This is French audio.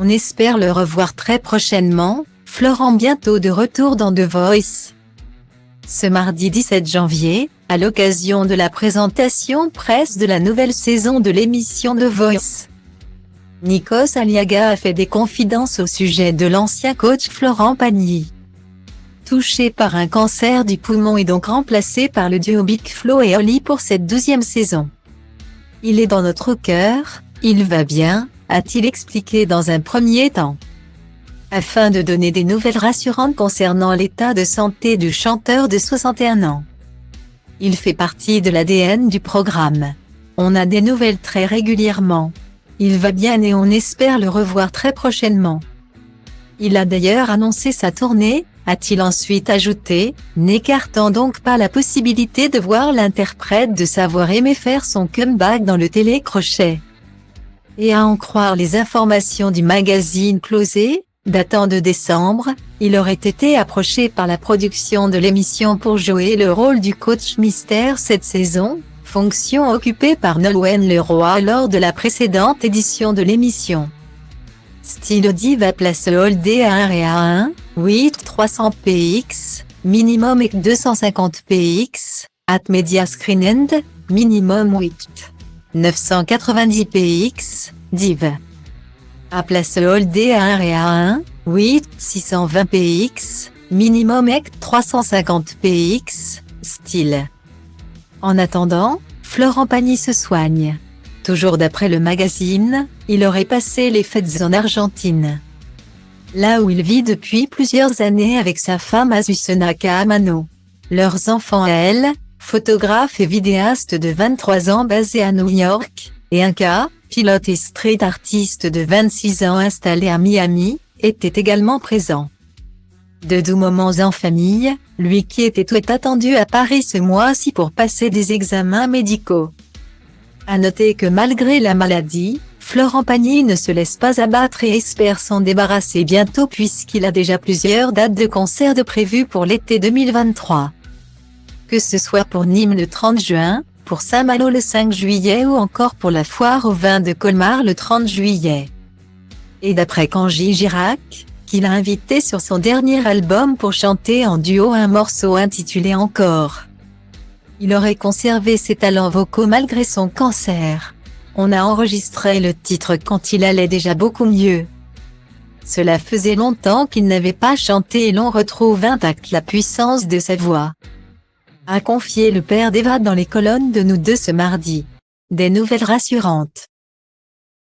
On espère le revoir très prochainement, Florent bientôt de retour dans The Voice. Ce mardi 17 janvier, à l'occasion de la présentation presse de la nouvelle saison de l'émission The Voice, Nikos Aliaga a fait des confidences au sujet de l'ancien coach Florent Pagny. Touché par un cancer du poumon et donc remplacé par le duo Big Flo et Oli pour cette 12e saison. Il est dans notre cœur, il va bien, a-t-il expliqué dans un premier temps. Afin de donner des nouvelles rassurantes concernant l'état de santé du chanteur de 61 ans. Il fait partie de l'ADN du programme. On a des nouvelles très régulièrement. Il va bien et on espère le revoir très prochainement. Il a d'ailleurs annoncé sa tournée, a-t-il ensuite ajouté, n'écartant donc pas la possibilité de voir l'interprète de Savoir Aimer faire son comeback dans le télécrochet. Et à en croire les informations du magazine Closé, datant de décembre, il aurait été approché par la production de l'émission pour jouer le rôle du coach mystère cette saison, fonction occupée par Nolwenn Leroy lors de la précédente édition de l'émission. Style Diva place Holdé à 1 et à 1, 8 300 px, minimum et 250 px, at Media Screen End, minimum 8 990 px, div. À place Holdé à 1 et à 1, 8 620 px, minimum et 350 px, style. En attendant, Florent Pagny se soigne. Toujours d'après le magazine, il aurait passé les fêtes en Argentine. Là où il vit depuis plusieurs années avec sa femme Azucena Caamano. Leurs enfants à elle, photographe et vidéaste de 23 ans basé à New York, et un cas, pilote et street artiste de 26 ans installé à Miami, étaient également présents. De doux moments en famille, lui qui était attendu à Paris ce mois-ci pour passer des examens médicaux. À noter que malgré la maladie, Florent Pagny ne se laisse pas abattre et espère s'en débarrasser bientôt puisqu'il a déjà plusieurs dates de concert de prévues pour l'été 2023. Que ce soit pour Nîmes le 30 juin, pour Saint-Malo le 5 juillet ou encore pour la foire au vin de Colmar le 30 juillet. Et d'après Cangy Girac, qu'il a invité sur son dernier album pour chanter en duo un morceau intitulé Encore. Il aurait conservé ses talents vocaux malgré son cancer. On a enregistré le titre quand il allait déjà beaucoup mieux. Cela faisait longtemps qu'il n'avait pas chanté et l'on retrouve intacte la puissance de sa voix. A confié le père d'Eva dans les colonnes de Nous Deux ce mardi. Des nouvelles rassurantes.